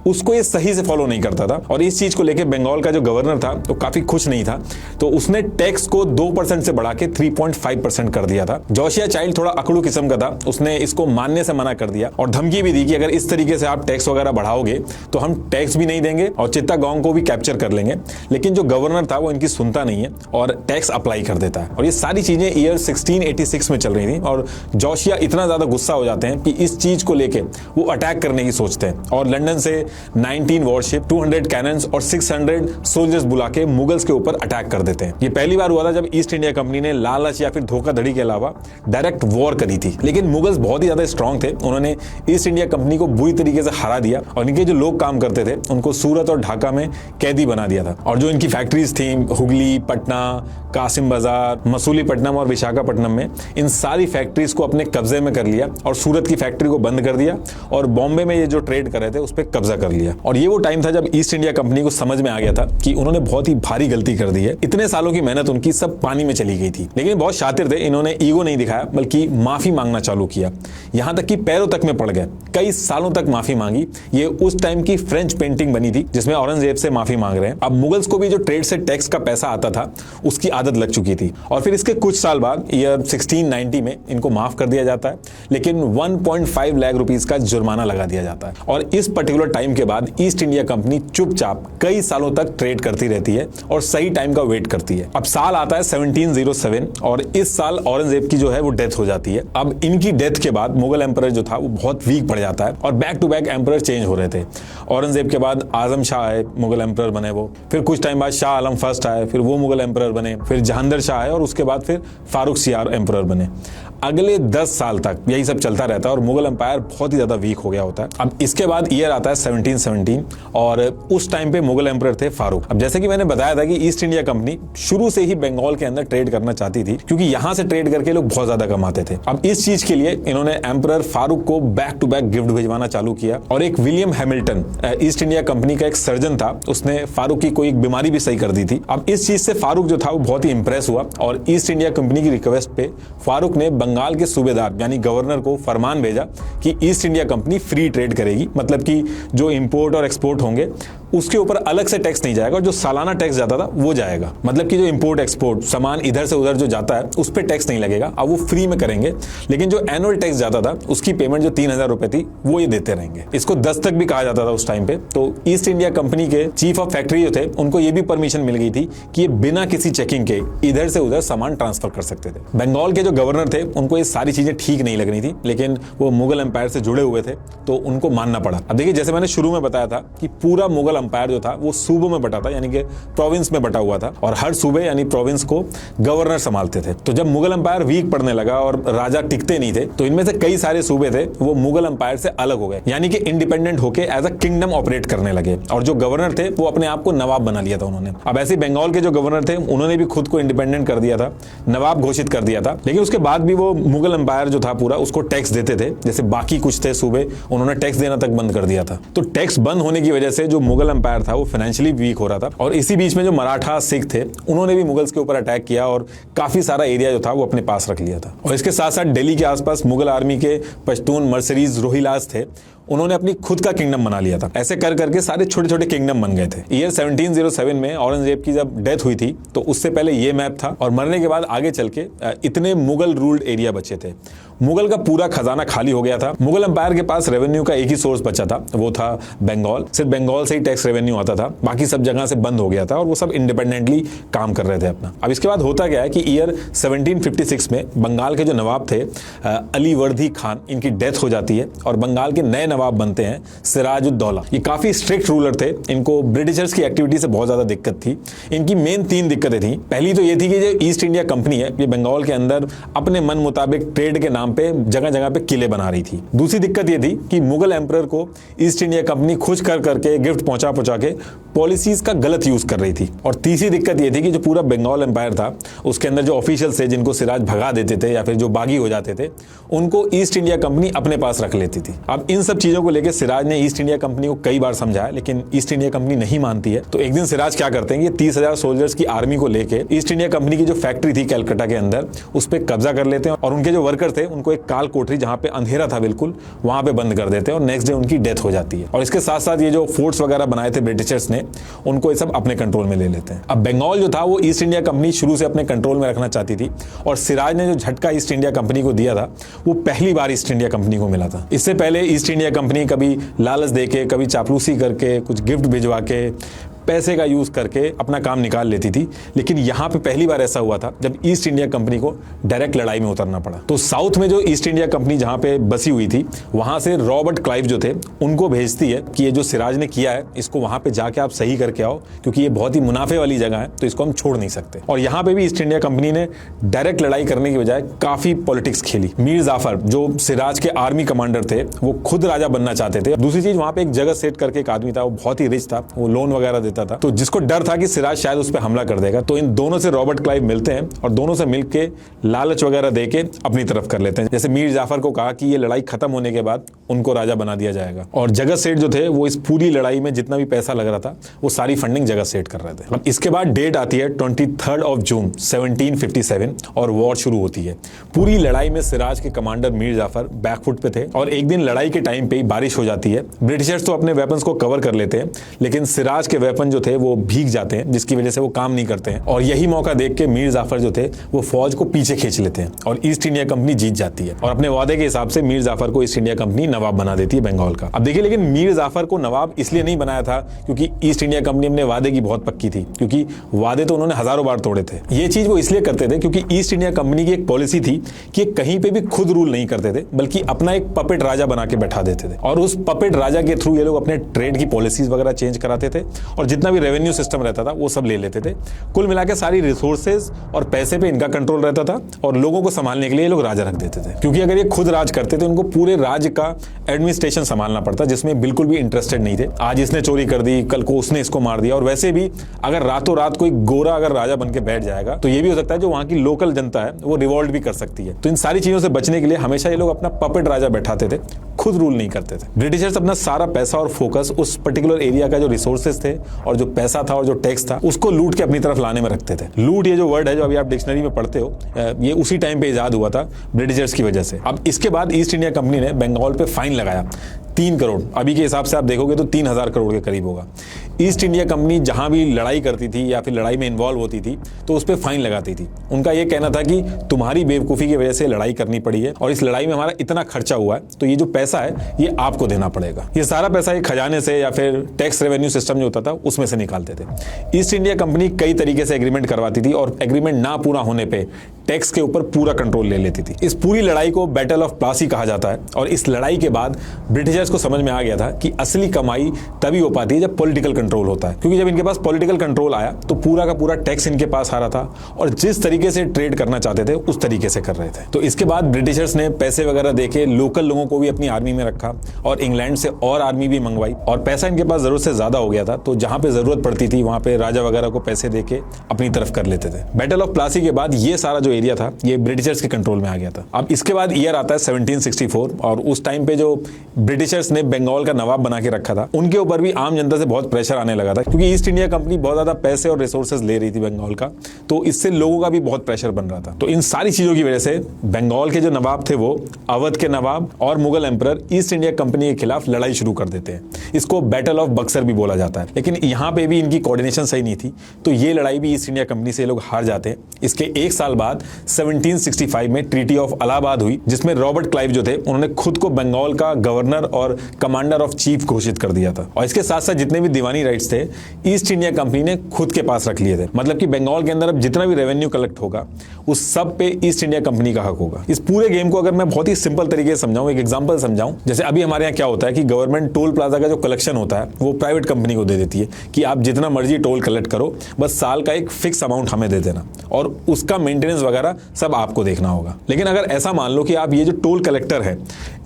उसको ये सही से फॉलो नहीं करता था और इस चीज को लेके बंगाल का जो गवर्नर था तो काफी खुश नहीं था। तो उसने टैक्स को 2% से बढ़ा के 3.5% कर दिया था। जोशिया चाइल्ड थोड़ा अकड़ू किस्म का था, उसने इसको मानने से मना कर दिया और धमकी भी दी कि अगर इस तरीके से आप टैक्स वगैरह बढ़ाओगे तो हम टैक्स भी नहीं देंगे और चित्तागोंग को भी कैप्चर कर लेंगे। लेकिन जो गवर्नर था वो इनकी सुनता नहीं है और टैक्स अप्लाई कर देता है और ये सारी चीजें ईयर 1686 में चल रही थी और जोशिया इतना ज्यादा गुस्सा हो जाते हैं कि इस चीज को लेके वो अटैक करने की सोचते हैं और लंदन से 19 वॉरशिप, 200 कैनन्स और 600 सोल्जर्स बुला के मुगल्स के ऊपर अटैक कर देते हैं। ये पहली बार हुआ था जब ईस्ट इंडिया कंपनी ने लालच या फिर धोखाधड़ी के अलावा डायरेक्ट वॉर करी थी। लेकिन मुगल्स बहुत ही ज्यादा स्ट्रांग थे, उन्होंने ईस्ट इंडिया कंपनी को बुरी तरीके से हरा दिया और इनके जो लोग काम करते थे उनको सूरत और ढाका में कैदी बना दिया था। और जो इनकी फैक्ट्रीज थी हुगली, पटना, कासिम बाजार, मसूलीपट्टनम और विशाखापट्टनम में, इन सारी फैक्ट्रीज को अपने कब्जे में कर लिया और सूरत की फैक्ट्री को बंद कर दिया और बॉम्बे में ये जो ट्रेड कर रहे थे उस पर कब्जा कर लिया। और ये वो टाइम था जब ईस्ट इंडिया कंपनी को समझ में आ गया था कि उन्होंने बहुत ही भारी गलती कर दी है। इतने सालों की मेहनत उनकी सब पानी में चली गई थी। लेकिन बहुत शातिर थे, इन्होंने ईगो नहीं दिखाया बल्कि माफी मांगना चालू किया, यहां तक कि पैरों तक में पड़ गए। कई सालों तक माफी मांगी। ये उस टाइम की फ्रेंच पेंटिंग बनी थी जिसमें औरंगजेब से माफी मांग रहे हैं। अब मुगल्स को भी जो ट्रेड से टैक्स का पैसा आता था उसकी आदत लग चुकी थी। और फिर इसके कुछ साल बाद ईयर 1690 में इनको माफ कर दिया जाता है, लेकिन 1.5 लाख रुपीस का जुर्माना लगा दिया जाता है। और इस पर्टिकुलर टाइम के बाद ईस्ट इंडिया कंपनी चुपचाप कई सालों तक ट्रेड करती रहती है और सही टाइम का वेट करती है। अब साल आता है 1707 और इस साल औरंगजेब की जो है वो डेथ हो जाती है। अब इनकी डेथ के बाद मुगल एम्परर जो था वो बहुत वीक पड़ जाता है और back to back emperor change हो रहे थे। औरंगजेब के बाद आजम शाह आए, मुगल एम्परर बने वो। फिर कुछ टाइम बाद शाह आलम फर्स्ट आए, फिर वो मुगल एम्परर बने। फिर जहांगीर शाह आए और उसके बाद फिर फारूक सियार एम्परर बने। अगले 10 साल तक यही सब चलता रहता है और मुगल एम्पायर बहुत ही ज्यादा वीक हो गया होता है। अब इसके बाद ईयर आता है 1717 और उस टाइम पे मुगल एम्परर थे फारूक। अब जैसे कि मैंने बताया था कि ईस्ट इंडिया कंपनी शुरू से ही बंगाल के अंदर ट्रेड करना चाहती थी, क्योंकि यहां से ट्रेड करके लोग बहुत ज्यादा कमाते थे। अब इस चीज के लिए इन्होंने एम्परर फारूक को बैक टू बैक गिफ्ट भिजवाना चालू किया। और एक William Hamilton east India company का एक सर्जन था, उसने फारूक की कोई एक बीमारी भी सही कर दी थी। अब इस चीज से फारूक जो था वो बहुत ही इंप्रेस हुआ और ईस्ट इंडिया कंपनी की रिक्वेस्ट पे फारूक ने बंगाल के सूबेदार यानी गवर्नर को फरमान भेजा कि east India company free trade करेगी, मतलब कि जो इंपोर्ट और एक्सपोर्ट होंगे उसके ऊपर अलग से टैक्स नहीं जाएगा और जो सालाना टैक्स जाता था वो जाएगा। मतलब कि जो इंपोर्ट एक्सपोर्ट सामान इधर से उधर जो जाता है उस पर टैक्स नहीं लगेगा, अब वो फ्री में करेंगे। लेकिन जो एनुअल टैक्स जाता था उसकी पेमेंट जो 3000 रुपए थी वो ये देते रहेंगे। इसको दस्तक भी कहा जाता था उस टाइम पे। तो ईस्ट इंडिया कंपनी के चीफ ऑफ फैक्ट्री जो थे उनको ये भी परमिशन मिल गई थी कि ये बिना किसी चेकिंग के इधर से उधर सामान ट्रांसफर कर सकते थे। बंगाल के जो गवर्नर थे उनको ये सारी चीजें ठीक नहीं लग रही थी, लेकिन वो मुगल एम्पायर से जुड़े हुए थे तो उनको मानना पड़ा। अब देखिए, जैसे मैंने शुरू में बताया था कि पूरा मुगल एम्पायर जो था वो सूबों में बटा था, यानी कि प्रोविंस में बटा हुआ था और हर सूबे यानी प्रोविंस को गवर्नर संभालते थे। तो जब मुगल एम्पायर वीक पड़ने लगा और राजा टिकते नहीं थे तो इनमें से कई सारे सूबे थे वो मुगल एम्पायर से अलग हो गए, यानी कि इंडिपेंडेंट होके एज अ किंगडम ऑपरेट करने लगे। और जो गवर्नर थे वो अपने आप को नवाब बना लिया था उन्होंने। अब ऐसे बंगाल के जो गवर्नर थे उन्होंने भी खुद को इंडिपेंडेंट कर दिया था, नवाब घोषित कर दिया था। लेकिन उसके बाद भी वो मुगल एम्पायर जो था पूरा उसको टैक्स देते थे। जैसे बाकी कुछ थे सूबे, उन्होंने टैक्स देना तक बंद कर दिया था। तो टैक्स बंद होने की वजह से जो मुगल एम्पायर था वो फाइनेंशियली वीक हो रहा था। और इसी बीच में जो मराठा सिख थे उन्होंने भी मुगल्स के ऊपर अटैक किया और काफी सारा एरिया जो था वो अपने पास रख लिया था। और इसके साथ साथ दिल्ली के आसपास मुगल आर्मी के पश्तून, मर्सरीज, रोहिलास थे, उन्होंने अपनी खुद का किंगडम बना लिया था। ऐसे कर करके सारे छोटे छोटे किंगडम बन गए थे। ईयर 1707 में औरंगजेब की जब डेथ हुई थी तो उससे पहले ये मैप था और मरने के बाद आगे चल के इतने मुगल रूल्ड एरिया बचे थे। मुगल का पूरा खजाना खाली हो गया था। मुगल एम्पायर के पास रेवेन्यू का एक ही सोर्स बचा था, वो था बंगाल। सिर्फ बंगाल से ही टैक्स रेवेन्यू आता था, बाकी सब जगह से बंद हो गया था और वो सब इंडिपेंडेंटली काम कर रहे थे अपना। अब इसके बाद होता क्या है कि ईयर 1756 में बंगाल के जो नवाब थे अलीवर्दी खान, इनकी डेथ हो जाती है और बंगाल के नए नवाब बनते हैं सिराजुद्दौला। ये काफी स्ट्रिक्ट रूलर थे, इनको ब्रिटिशर्स की एक्टिविटी से बहुत ज्यादा दिक्कत थी। इनकी मेन 3 दिक्कतें थी। पहली तो ये थी कि जो ईस्ट इंडिया कंपनी है ये बंगाल के अंदर अपने मन मुताबिक ट्रेड के नाम पे जगह जगह पे किले बना रही थी। दूसरी दिक्कत ये थी कि मुगल एम्परर को ईस्ट इंडिया कंपनी खुश कर करके गिफ्ट पहुंचा के पॉलिसीज का गलत यूज कर रही थी। और तीसरी दिक्कत ये थी कि जो पूरा बंगाल एम्पायर था उसके अंदर जो ऑफिशियल्स थे जिनको सिराज भगा देते थे या फिर जो बागी हो जाते थे उनको ईस्ट इंडिया कंपनी अपने पास रख लेती थी। अब इन सब चीजों को लेकर सिराज ने ईस्ट इंडिया कंपनी को कई बार समझाया, लेकिन ईस्ट इंडिया कंपनी नहीं मानती है। तो एक दिन सिराज क्या करते हैं कि 30,000 सोल्जर्स की आर्मी को लेके ईस्ट इंडिया कंपनी की जो फैक्ट्री थी कैलकाटा के अंदर उस पर कब्जा कर लेते हैं और उनके जो वर्कर थे उनको एक काल कोठरी जहां पे अंधेरा था बिल्कुल वहां पे बंद कर देते हैं और नेक्स्ट डे उनकी डेथ हो जाती है। और इसके साथ साथ ये जो फोर्ट्स वगैरह बनाए थे ब्रिटिशर्स ने उनको ये सब अपने कंट्रोल में ले लेते हैं। अब बंगाल जो था वो ईस्ट इंडिया कंपनी शुरू से अपने कंट्रोल में रखना चाहती थी और सिराज ने जो झटका ईस्ट इंडिया कंपनी को दिया था वो पहली बार ईस्ट इंडिया कंपनी को मिला था। इससे पहले ईस्ट इंडिया कंपनी कभी लालच देके, कभी चापलूसी करके, कुछ गिफ्ट भिजवा के पैसे का यूज करके अपना काम निकाल लेती थी। लेकिन यहाँ पे पहली बार ऐसा हुआ था जब ईस्ट इंडिया कंपनी को डायरेक्ट लड़ाई में उतरना पड़ा। तो साउथ में जो ईस्ट इंडिया कंपनी जहां पे बसी हुई थी, वहां से रॉबर्ट क्लाइव जो थे उनको भेजती है कि ये जो सिराज ने किया है इसको वहां पे जाके आप सही करके आओ, क्योंकि ये बहुत ही मुनाफे वाली जगह है, तो इसको हम छोड़ नहीं सकते। और यहाँ पे भी ईस्ट इंडिया कंपनी ने डायरेक्ट लड़ाई करने की बजाय काफी पॉलिटिक्स खेली। मीर जाफर जो सिराज के आर्मी कमांडर थे, वो खुद राजा बनना चाहते थे। दूसरी चीज, वहां पे एक जगह सेट करके एक आदमी था, वो बहुत ही रिच था, वो लोन वगैरह देता था, तो जिसको डर था कि सिराज शायद उस पर हमला कर देगा। तो इन दोनों से रॉबर्ट क्लाइव मिलते हैं और दोनों से मिलकर लालच वगैरह देके अपनी तरफ कर लेते हैं। जैसे मीर जाफर को कहा कि ये लड़ाई खत्म होने के बाद उनको राजा बना दिया जाएगा, और जगत सेठ जो थे वो इस पूरी लड़ाई में जितना भी पैसा लग रहा था वो सारी फंडिंग जगत सेठ कर रहे थे। अब इसके बाद डेट आती है 23 जून 1757 और वॉर शुरू होती है। पूरी लड़ाई में सिराज के कमांडर मीर जाफर बैकफुट पे थे, और एक दिन लड़ाई के टाइम पे ही बारिश हो जाती है। ब्रिटिशर्स तो अपने वेपन्स को कवर कर लेते हैं, लेकिन सिराज के वेपन जो थे वो भीग जाते हैं, जिसकी वजह से वो काम नहीं करते हैं। और यही मौका देख के मीर जाफर जो थे वो फौज को पीछे खींच लेते हैं और ईस्ट इंडिया कंपनी जीत जाती है। और अपने वादे के हिसाब से मीर जाफर को ईस्ट इंडिया कंपनी नवाब बना देती है बंगाल का। अब देखिए, लेकिन मीर जाफर को नवाब इसलिए नहीं बनाया था क्योंकि ईस्ट इंडिया कंपनी अपने वादे की बहुत पक्की थी, क्योंकि वादे तो उन्होंने हजारों बार तोड़े थे। ये चीज वो इसलिए करते थे क्योंकि ईस्ट इंडिया कंपनी की एक पॉलिसी थी कि कहीं पे भी खुद रूल नहीं करते थे, बल्कि अपना एक पपेट राजा बना के बैठा देते थे, और उस पपेट राजा के थ्रू ये लोग अपने ट्रेड की पॉलिसीज वगैरह चेंज कराते थे, और जितना भी रेवेन्यू सिस्टम रहता था वो सब ले लेते थे। कुल मिलाकर सारी रिसोर्सेज और पैसे पे इनका कंट्रोल रहता था, और लोगों को संभालने के लिए ये लोग राजा रख देते थे। क्योंकि अगर ये खुद राज करते थे, उनको पूरे राज्य का एडमिनिस्ट्रेशन संभालना पड़ता, जिसमें बिल्कुल भी इंटरेस्टेड नहीं थे। आज इसने चोरी कर दी, कल को उसने इसको मार दिया। और वैसे भी अगर रातों रात कोई गोरा अगर राजा बन के बैठ जाएगा तो ये भी हो सकता है जो वहां की लोकल जनता है वो रिवॉल्ट भी कर सकती है। तो इन सारी चीजों से बचने के लिए हमेशा ये लोग अपना पपेट राजा बैठाते थे, खुद रूल नहीं करते थे। ब्रिटिशर्स अपना सारा पैसा और फोकस उस पर्टिकुलर एरिया का जो रिसोर्सेज थे और जो पैसा था और जो टैक्स था उसको लूट के अपनी तरफ लाने में रखते थे। लूट ये जो वर्ड है जो अभी आप डिक्शनरी में पढ़ते हो, ये उसी टाइम पे इजाद हुआ था ब्रिटिशर्स की वजह से। अब इसके बाद ईस्ट इंडिया कंपनी ने बंगाल पे फाइन लगाया 3 करोड़। अभी के हिसाब से आप देखोगे तो 3000 करोड़ के करीब होगा। ईस्ट इंडिया कंपनी जहां भी लड़ाई करती थी या फिर लड़ाई में इन्वॉल्व होती थी तो उस पर फाइन लगाती थी। उनका यह कहना था कि तुम्हारी बेवकूफ़ी की वजह से लड़ाई करनी पड़ी है और इस लड़ाई में हमारा इतना खर्चा हुआ है, तो ये जो पैसा है ये आपको देना पड़ेगा। ये सारा पैसा एक खजाने से या फिर टैक्स रेवेन्यू सिस्टम जो होता था उसमें से निकालते थे। ईस्ट इंडिया कंपनी कई तरीके से एग्रीमेंट करवाती थी और एग्रीमेंट ना पूरा होने पर टैक्स के ऊपर पूरा कंट्रोल ले लेती थी। इस पूरी लड़ाई को बैटल ऑफ प्लासी कहा जाता है, और इस लड़ाई के बाद ब्रिटिशर्स को समझ में आ गया था कि असली कमाई तभी हो पाती है जब पॉलिटिकल कंट्रोल होता है। क्योंकि जब इनके पास पॉलिटिकल कंट्रोल आया तो पूरा का पूरा टैक्स इनके पास आ रहा था, और जिस तरीके से ट्रेड करना चाहते थे उस तरीके से कर रहे थे। तो इसके बाद ब्रिटिशर्स ने पैसे वगैरह देके लोकल लोगों को भी अपनी आर्मी में रखा और इंग्लैंड से और आर्मी भी मंगवाई, और पैसा इनके पास जरूरत से ज्यादा हो गया था, तो जहां पे जरूरत पड़ती थी वहां पे राजा वगैरह को पैसे देके अपनी तरफ कर लेते थे। बैटल ऑफ प्लासी के बाद ये सारा जो एरिया था ये ब्रिटिशर्स के कंट्रोल में आ गया था। अब इसके बाद ईयर आता है 1764, और उस टाइम पे जो ब्रिटिशर्स ने बंगाल का नवाब बना के रखा था उनके ऊपर भी आम जनता से बहुत प्रेशर आने लगा था, क्योंकि ईस्ट इंडिया कंपनी बहुत ज्यादा पैसे और रिसोर्सेज ले रही थी बंगाल का, तो इससे लोगों का भी बहुत प्रेशर बन रहा था। तो इन सारी चीजों की वजह से बंगाल के जो नवाब थे वो अवध के नवाब और Mughal emperor east India company के खिलाफ लड़ाई शुरू कर देते हैं। इसको बैटल ऑफ बक्सर भी बोला जाता है। लेकिन यहाँ पे भी इनकी कोऑर्डिनेशन सही नहीं थी, तो ये लड़ाई भी ईस्ट इंडिया कंपनी से लोग हार जाते हैं। इसके एक साल बाद 1765 में ट्रीटी ऑफ इलाहाबाद हुई, जिसमें रॉबर्ट क्लाइव जो थे उन्होंने खुद को बंगाल का गवर्नर और कमांडर ऑफ चीफ घोषित कर दिया था। और इसके साथ साथ जितने भी दीवानी राइट्स थे ईस्ट इंडिया कंपनी ने खुद के पास रख लिए थे। मतलब कि बंगाल के अंदर अब जितना भी रेवेन्यू कलेक्ट होगा उस सब पे ईस्ट इंडिया कंपनी का हक होगा। इस पूरे गेम को अगर मैं बहुत ही सिंपल तरीके से समझाऊं, एक एग्जांपल समझाऊं, जैसे अभी हमारे यहाँ क्या होता है कि गवर्नमेंट टोल प्लाजा का जो कलेक्शन होता है वो प्राइवेट कंपनी को दे देती है कि आप जितना मर्जी टोल कलेक्ट करो, बस साल का एक फिक्स अमाउंट हमें दे देना और उसका मेंटेनेंस वगैरह सब आपको देखना होगा। लेकिन अगर ऐसा मान लो कि आप ये जो टोल कलेक्टर है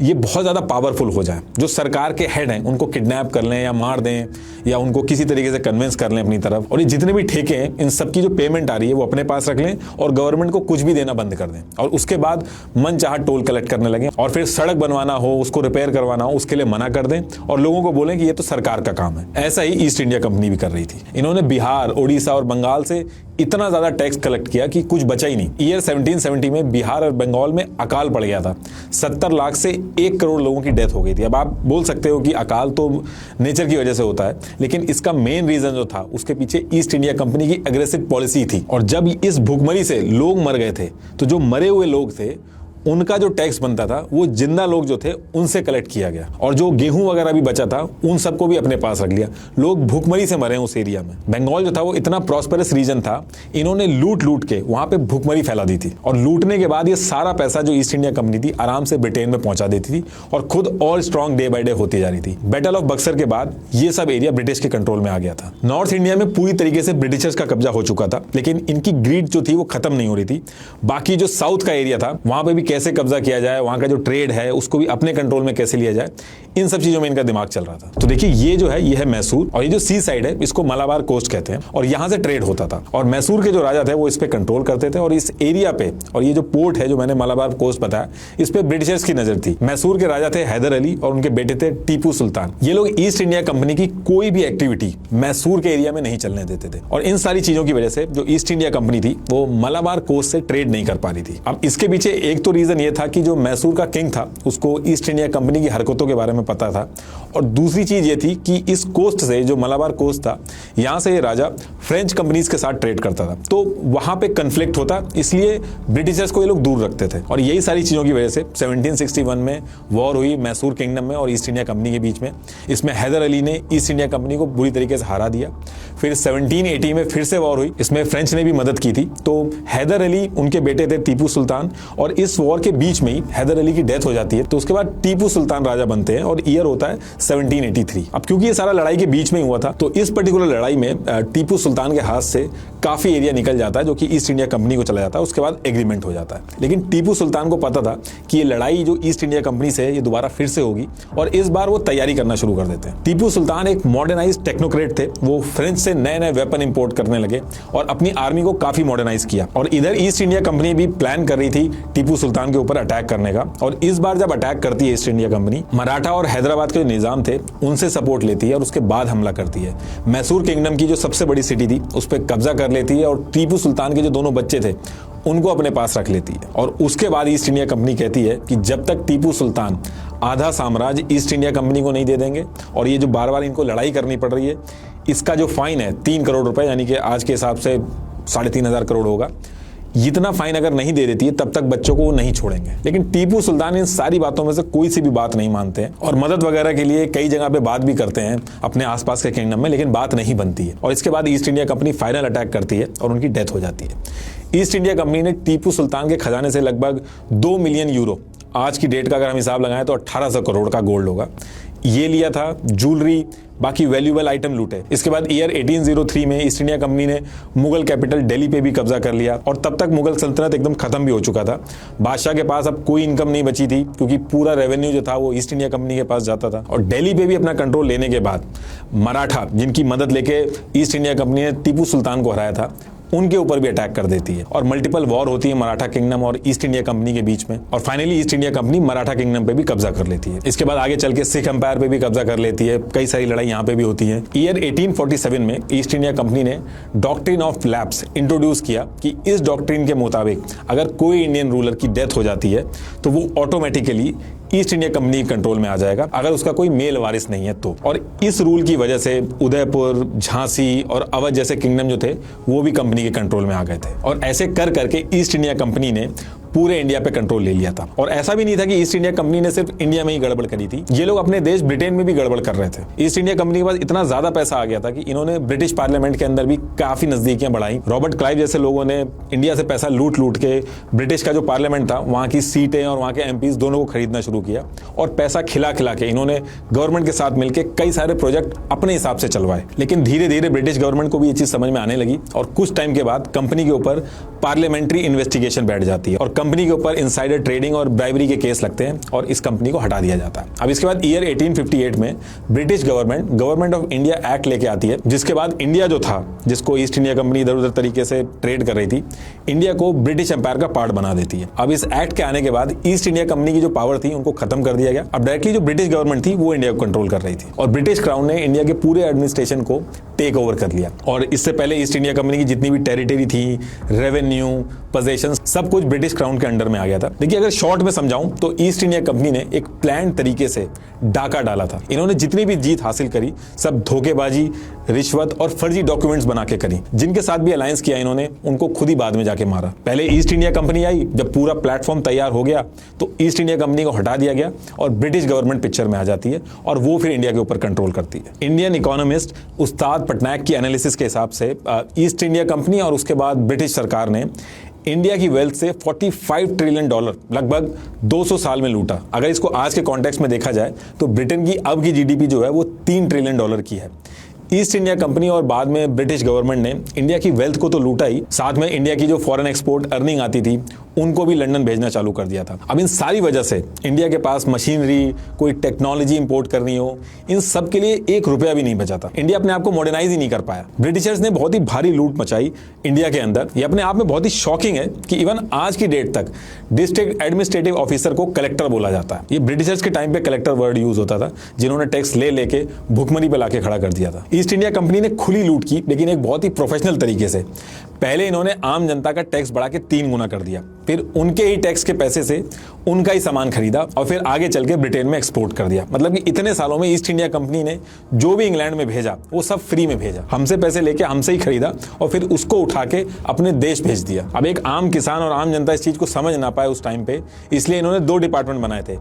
ये बहुत ज्यादा पावरफुल हो जाए, जो सरकार के हेड हैं उनको किडनैप कर लें या मार दें या उनको किसी तरीके से कन्विंस कर लें अपनी तरफ, और ये जितने भी ठेके हैं इन सब की जो पेमेंट आ रही है वो अपने पास रख लें और गवर्नमेंट को कुछ भी देना बंद कर दें, और उसके बाद मन चाहा टोल कलेक्ट करने लगे, और फिर सड़क बनवाना हो उसको रिपेयर करवाना हो उसके लिए मना कर दें और लोगों को बोलें कि ये तो सरकार का काम है। ऐसा ही ईस्ट इंडिया कंपनी भी कर रही थी। इन्होंने बिहार, उड़ीसा और बंगाल से इतना ज्यादा टैक्स कलेक्ट किया कि कुछ बचा ही नहीं। ईयर 1770 में बिहार और बंगाल में अकाल पड़ गया था। 70 लाख से 1 करोड़ लोगों की डेथ हो गई थी। अब आप बोल सकते हो कि अकाल तो नेचर की वजह से होता है, लेकिन इसका मेन रीजन जो था उसके पीछे ईस्ट इंडिया कंपनी की एग्रेसिव पॉलिसी थी। और जब इस भुखमरी से लोग मर गए थे तो जो मरे हुए लोग थे उनका जो टैक्स बनता था वो जिंदा लोग जो थे उनसे कलेक्ट किया गया, और जो गेहूं वगैरह भी बचा था उन सबको भी अपने पास रख लिया। लोग भूखमरी से मरे उस एरिया में। बंगाल जो था वो इतना प्रॉस्पेरस रीजन था, इन्होंने लूट लूट के वहां पे भूखमरी फैला दी थी, और लूटने के बाद ये सारा पैसा जो ईस्ट इंडिया कंपनी थी आराम से ब्रिटेन में पहुंचा देती थी और खुद और स्ट्रॉन्ग डे बाय डे होती जा रही थी। बैटल ऑफ बक्सर के बाद ये सब एरिया ब्रिटिश के कंट्रोल में आ गया था। नॉर्थ इंडिया में पूरी तरीके से ब्रिटिशर्स का कब्जा हो चुका था, लेकिन इनकी ग्रीड जो थी वो खत्म नहीं हो रही थी। बाकी जो साउथ का एरिया था वहां पे भी कैसे कब्जा किया जाए, वहां का जो ट्रेड है उसको भी अपने कंट्रोल में कैसे लिया जाए, इन सब चीजों में इनका दिमाग चल रहा था। तो देखिए ये जो है ये है मैसूर, और ये जो सी साइड है इसको मलाबार कोस्ट कहते हैं, और यहां से ट्रेड होता था। और मैसूर के जो राजा थे वो इस पे कंट्रोल करते थे, और इस एरिया पे, और ये जो पोर्ट है जो मैंने मलाबार कोस्ट बताया, इस पे ब्रिटिशर्स की नजर थी। मैसूर के राजा थे हैदर अली और उनके बेटे थे टीपू सुल्तान। ये लोग ईस्ट इंडिया कंपनी की कोई भी एक्टिविटी मैसूर के एरिया में नहीं चलने देते थे, और इन सारी चीजों की वजह से जो ईस्ट इंडिया कंपनी थी वो मलाबार कोस्ट से ट्रेड नहीं कर पा रही थी। अब इसके पीछे एक तो रीजन ये था कि जो मैसूर का किंग था उसको ईस्ट इंडिया कंपनी की हरकतों के बारे में पता था, और दूसरी चीज ये थी कि इस कोस्ट से, जो मलाबार कोस्ट था, यहां से ये राजा फ्रेंच कंपनीज के साथ ट्रेड करता था, तो वहां पे कन्फ्लिक्ट होता, इसलिए ब्रिटिशर्स को ये लोग दूर रखते थे। और यही सारी चीजों की वजह से 1761 में वॉर हुई मैसूर किंगडम में और ईस्ट इंडिया कंपनी के बीच में। इसमें हैदर अली ने ईस्ट इंडिया कंपनी को बुरी तरीके से हरा दिया। फिर 1780 में फिर से वॉर हुई, इसमें फ्रेंच ने भी मदद की थी। तो हैदर अली, उनके बेटे थे टीपू सुल्तान, और इस वॉर के बीच में ही हैदर अली की डेथ हो जाती है। तो उसके बाद टीपू सुल्तान राजा बनते हैं, और ईयर होता है 1783। अब क्योंकि ये सारा लड़ाई के बीच में ही हुआ था, तो इस पर्टिकुलर लड़ाई में टीपू सुल्तान के हाथ से काफी एरिया निकल जाता है जो कि ईस्ट इंडिया कंपनी को चला जाता है। उसके बाद एग्रीमेंट हो जाता है, लेकिन टीपू सुल्तान को पता था कि ये लड़ाई जो ईस्ट इंडिया कंपनी से है ये दोबारा फिर से होगी, और इस बार वो तैयारी करना शुरू कर देते हैं। टीपू सुल्तान एक मॉडर्नाइज्ड टेक्नोक्रेट थे, वो फ्रेंच से नए नए वेपन इंपोर्ट करने लगे और अपनी आर्मी को काफी मॉडर्नाइज किया। और इधर ईस्ट इंडिया कंपनी भी प्लान कर रही थी टीपू सुल्तान के ऊपर अटैक करने का, और इस बार जब अटैक करती है ईस्ट इंडिया कंपनी, मराठा और हैदराबाद के जो निजाम थे उनसे सपोर्ट लेती है, और उसके बाद हमला करती है। मैसूर किंगडम की जो सबसे बड़ी सिटी थी उस पर कब्जा कर लेती है, और टीपू सुल्तान के जो दोनों बच्चे थे उनको अपने पास रख लेती है। और उसके बाद ईस्ट इंडिया कंपनी कहती है कि जब तक टीपू सुल्तान आधा साम्राज्य ईस्ट इंडिया कंपनी को नहीं दे देंगे, और ये जो बार बार इनको लड़ाई करनी पड़ रही है, इसका जो फाइन है 3 करोड़ रुपए, यानी कि आज के हिसाब से 3,500 करोड़ होगा, इतना फाइन अगर नहीं दे देती है तब तक बच्चों को वो नहीं छोड़ेंगे। लेकिन टीपू सुल्तान इन सारी बातों में से कोई सी भी बात नहीं मानते हैं, और मदद वगैरह के लिए कई जगह पे बात भी करते हैं अपने आसपास के किंगडम में, लेकिन बात नहीं बनती है। और इसके बाद east India company final attack करती है और उनकी डेथ हो जाती है। ईस्ट इंडिया कंपनी ने टीपू सुल्तान के खजाने से लगभग 2 मिलियन यूरो, आज की डेट का अगर हम हिसाब लगाएं तो 1800 करोड़ का गोल्ड होगा, ये लिया था। ज्वेलरी, बाकी वैल्यूएबल आइटम लूटे। इसके बाद ईयर 1803 में ईस्ट इंडिया कंपनी ने मुगल कैपिटल दिल्ली पे भी कब्जा कर लिया, और तब तक मुगल सल्तनत एकदम खत्म भी हो चुका था। बादशाह के पास अब कोई इनकम नहीं बची थी, क्योंकि पूरा रेवेन्यू जो था वो ईस्ट इंडिया कंपनी के पास जाता था। और दिल्ली पे भी अपना कंट्रोल लेने के बाद मराठा, जिनकी मदद लेके ईस्ट इंडिया कंपनी ने टीपू सुल्तान को हराया था, उनके ऊपर भी अटैक कर देती है, और मल्टीपल वॉर होती है मराठा किंगडम और ईस्ट इंडिया कंपनी के बीच में, और finally east India company Maratha kingdom पे भी कब्जा कर लेती है। इसके बाद आगे चल के सिख एम्पायर पे भी कब्जा कर लेती है, कई सारी लड़ाई यहाँ पे भी होती है। ईयर 1847 में ईस्ट इंडिया कंपनी ने डॉक्ट्रिन ऑफ लैप्स इंट्रोड्यूस किया कि इस डॉक्ट्रिन के मुताबिक अगर कोई इंडियन रूलर की डेथ हो जाती है तो वो ऑटोमेटिकली ईस्ट इंडिया कंपनी के कंट्रोल में आ जाएगा, अगर उसका कोई मेल वारिस नहीं है तो। और इस रूल की वजह से उदयपुर, झांसी और अवध जैसे किंगडम जो थे वो भी कंपनी के कंट्रोल में आ गए थे, और ऐसे कर करके ईस्ट इंडिया कंपनी ने पूरे इंडिया पे कंट्रोल ले लिया था। और ऐसा भी नहीं था कि ईस्ट इंडिया कंपनी ने सिर्फ इंडिया में ही गड़बड़ करी थी, ये लोग अपने देश ब्रिटेन में भी गड़बड़ कर रहे थे। ईस्ट इंडिया कंपनी के पास इतना ज्यादा पैसा आ गया था कि इन्होंने ब्रिटिश पार्लियामेंट के अंदर भी काफी नजदीकियां बढ़ाई। रॉबर्ट क्लाइव जैसे लोगों ने इंडिया से पैसा लूट लूट के ब्रिटिश का जो पार्लियामेंट था वहां की सीटें और वहां के एमपीज दोनों को खरीदना शुरू किया, और पैसा खिला खिला के इन्होंने गवर्नमेंट के साथ मिलकर कई सारे प्रोजेक्ट अपने हिसाब से चलवाए। लेकिन धीरे धीरे ब्रिटिश गवर्नमेंट को भी ये चीज समझ में आने लगी, और कुछ टाइम के बाद कंपनी के ऊपर पार्लियामेंट्री इन्वेस्टिगेशन बैठ जाती है, और कंपनी के ऊपर इनसाइडर ट्रेडिंग और ब्राइबरी के केस लगते हैं, और इस कंपनी को हटा दिया जाता है। अब इसके बाद ईयर 1858 में British government of India act लेके आती है, जिसके बाद इंडिया जो था, जिसको ईस्ट इंडिया कंपनी इधर उधर तरीके से ट्रेड कर रही थी, इंडिया को ब्रिटिश एम्पायर का पार्ट बना देती है। अब इस एक्ट के आने के बाद ईस्ट इंडिया कंपनी की जो पावर थी उनको खत्म कर दिया गया। अब डायरेक्टली जो ब्रिटिश गवर्नमेंट थी वो इंडिया को कंट्रोल कर रही थी, और ब्रिटिश क्राउन ने इंडिया के पूरे एडमिनिस्ट्रेशन को टेक ओवर कर लिया। और इससे पहले ईस्ट इंडिया कंपनी की जितनी भी टेरिटरी थी, रेवेन्यू, पोजेशन सब कुछ ब्रिटिश क्राउन के अंडर में आ गया था। देखिए, अगर शॉर्ट में समझाऊं तो ईस्ट इंडिया कंपनी ने एक प्लान तरीके से डाका डाला था। इन्होंने जितनी भी जीत हासिल करी सब धोखेबाजी, रिश्वत और फर्जी डॉक्यूमेंट्स बना के करी। जिनके साथ भी अलायंस किया इन्होंने, उनको खुद ही बाद में जाके मारा। पहले ईस्ट इंडिया कंपनी आई, जब पूरा प्लेटफॉर्म तैयार हो गया तो ईस्ट इंडिया कंपनी को हटा दिया गया और ब्रिटिश गवर्नमेंट पिक्चर में आ जाती है और वो फिर इंडिया के ऊपर कंट्रोल करती है। इंडियन इकोनॉमिस्ट उस्ताद पटनायक की एनालिसिस के हिसाब से ईस्ट इंडिया कंपनी और उसके बाद ब्रिटिश सरकार ने इंडिया की वेल्थ से $45 ट्रिलियन लगभग 200 साल में लूटा। अगर इसको आज के कॉन्टेक्स्ट में देखा जाए तो ब्रिटेन की अब की जीडीपी जो है वो $3 ट्रिलियन की है। ईस्ट इंडिया कंपनी और बाद में ब्रिटिश गवर्नमेंट ने इंडिया की वेल्थ को तो लूटा ही, साथ में इंडिया की जो फॉरेन एक्सपोर्ट अर्निंग आती थी उनको भी लंदन भेजना चालू कर दिया था। अब इन सारी वजह से इंडिया के पास मशीनरी, कोई टेक्नोलॉजी इंपोर्ट करनी हो, इन सब के लिए ₹1 भी नहीं बचा था। इंडिया अपने आप को मॉडर्नाइज ही नहीं कर पाया। ब्रिटिशर्स ने बहुत ही भारी लूट मचाई इंडिया के अंदर। ये अपने आप में बहुत ही शॉकिंग है कि इवन आज की डेट तक डिस्ट्रिक्ट एडमिनिस्ट्रेटिव ऑफिसर को कलेक्टर बोला जाता है। ये ब्रिटिशर्स के टाइम पे कलेक्टर वर्ड यूज होता था, जिन्होंने टैक्स लेके भुखमरी पे लाके खड़ा कर दिया था। ईस्ट इंडिया कंपनी ने खुली लूट की, लेकिन एक बहुत ही प्रोफेशनल तरीके से। पहले इन्होंने आम जनता का टैक्स बढ़ा के 3 गुना कर दिया, फिर उनके ही टैक्स के पैसे से उनका ही सामान खरीदा और फिर आगे चल के ब्रिटेन में एक्सपोर्ट कर दिया। मतलब कि इतने सालों में ईस्ट इंडिया कंपनी ने जो भी इंग्लैंड में भेजा वो सब फ्री में भेजा, हमसे पैसे लेके हमसे ही खरीदा और फिर उसको उठा के अपने देश भेज दिया। अब एक आम किसान और आम जनता इस चीज को समझ ना पाए उस टाइम पे, इसलिए इन्होंने 2 डिपार्टमेंट बनाए थे।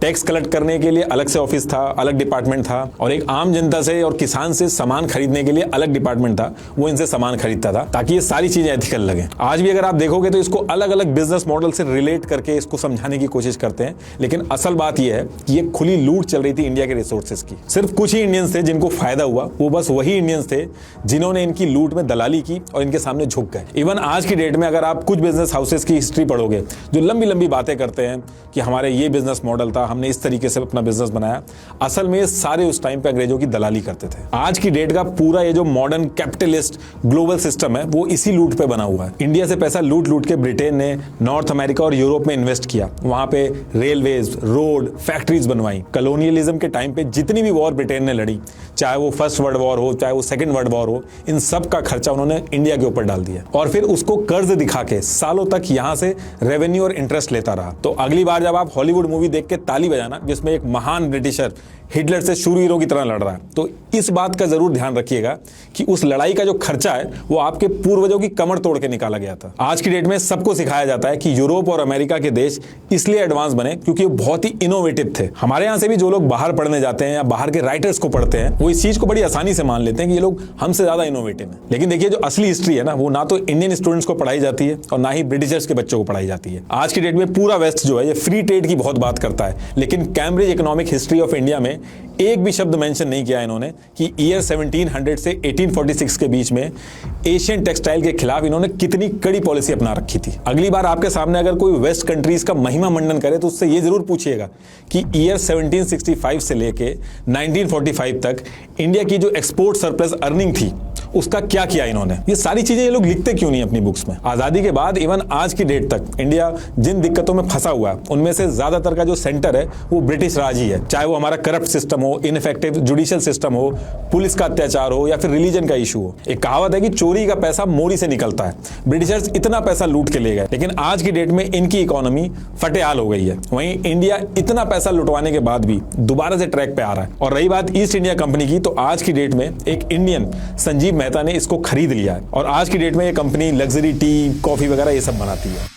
टैक्स कलेक्ट करने के लिए अलग से ऑफिस था, अलग डिपार्टमेंट था, और एक आम जनता से और किसान से सामान खरीदने के लिए अलग डिपार्टमेंट था, वो इनसे सामान खरीदता था ताकि ये सारी चीजें एथिकल लगे। आज भी अगर आप देखोगे तो इसको अलग अलग बिजनेस मॉडल से रिलेट करके इसको समझाने की कोशिश करते हैं, लेकिन असल बात यह है कि ये खुली लूट चल रही थी इंडिया के रिसोर्सेज की। सिर्फ कुछ ही इंडियंस थे जिनको फायदा हुआ, वो बस वही इंडियंस थे जिन्होंने इनकी लूट में दलाली की और इनके सामने झुक गए। इवन आज की डेट में अगर आप कुछ बिजनेस हाउसेस की हिस्ट्री पढ़ोगे जो लंबी लंबी बातें करते हैं कि हमारे ये बिजनेस मॉडल था, हमने इस तरीके से अपना बिजनेस बनाया, असल में सारे उस टाइम पे अंग्रेजों की दलाली करते थे। आज की डेट का पूरा ये जो मॉडर्न कैपिटलिस्ट ग्लोबल सिस्टम है वो इसी लूट पे बना हुआ है। इंडिया से पैसा लूट लूट के ब्रिटेन ने नॉर्थ अमेरिका और यूरोप में इन्वेस्ट किया, वहां पे रेलवेज, रोड, फैक्ट्रीज बनवाई। कॉलोनियलिज्म के टाइम पे जितनी भी वॉर ब्रिटेन ने लड़ी, चाहे वो फर्स्ट वर्ल्ड वॉर हो, चाहे वो सेकंड वर्ल्ड वॉर हो, इन सब का खर्चा उन्होंने इंडिया के ऊपर डाल दिया और फिर उसको कर्ज दिखा के सालों तक यहां से रेवेन्यू और इंटरेस्ट लेता रहा। तो अगली बार जब आप हॉलीवुड मूवी देख के ताली बजाना जिसमें एक महान ब्रिटिशर हिटलर से शूरवीरों की तरह लड़ रहा है, तो इस बात का जरूर ध्यान रखिएगा कि उस लड़ाई का जो खर्चा है वो आपके पूर्वजों की कमर तोड़ के निकाला गया था। आज की डेट में सबको सिखाया जाता है कि यूरोप और अमेरिका के देश इसलिए एडवांस बने क्योंकि वो बहुत ही इनोवेटिव थे। हमारे यहाँ से भी जो लोग बाहर पढ़ने जाते हैं या बाहर के राइटर्स को पढ़ते हैं, वो इस चीज को बड़ी आसानी से मान लेते हैं कि ये लोग हमसे ज्यादा इनोवेटिव हैं। लेकिन देखिए, जो असली हिस्ट्री है ना, वो ना तो इंडियन स्टूडेंट्स को पढ़ाई जाती है और ना ही ब्रिटिशर्स के बच्चों को पढ़ाई जाती है। आज की डेट में पूरा वेस्ट जो है ये फ्री ट्रेड की बहुत बात करता है, लेकिन Cambridge economic history of India में एक भी शब्द मेंशन नहीं किया इन्होंने कि ईयर 1700 से 1846 के बीच में एशियन टेक्सटाइल के खिलाफ इन्होंने कितनी कड़ी पॉलिसी अपना रखी थी। अगली बार आपके सामने अगर कोई वेस्ट कंट्रीज का महिमा मंडन करे तो उससे ये जरूर पूछिएगा कि ईयर 1765 से लेके 1945 तक इंडिया की जो एक्सपोर्ट सरप्लस अर्निंग थी उसका क्या किया इन्होंने। ये सारी चीजें ये लोग लिखते क्यों नहीं अपनी बुक्स में। आजादी के बाद इवन आज की डेट तक इंडिया जिन दिक्कतों में फंसा हुआ है उनमें से ज्यादातर का जो सेंटर है वो ब्रिटिश राज ही है, चाहे वो हमारा करप्ट सिस्टम हो, इनफेक्टिव जुडिशियल सिस्टम हो, पुलिस का अत्याचार हो या फिर रिलीजन का इशू हो। एक कहावत है कि चोरी का पैसा मोरी से निकलता है। ब्रिटिशर्स इतना पैसा लूट के ले गए, लेकिन आज की डेट में इनकी इकोनॉमी फटेहाल हो गई है। वहीं इंडिया इतना पैसा लुटवाने के बाद भी दोबारा से ट्रैक पे आ रहा है। और रही बात ईस्ट इंडिया कंपनी की, तो आज की डेट में एक इंडियन संजीव मेहता ने इसको खरीद लिया है और आज की डेट में ये कंपनी लग्जरी टी, कॉफी वगैरह ये सब बनाती है।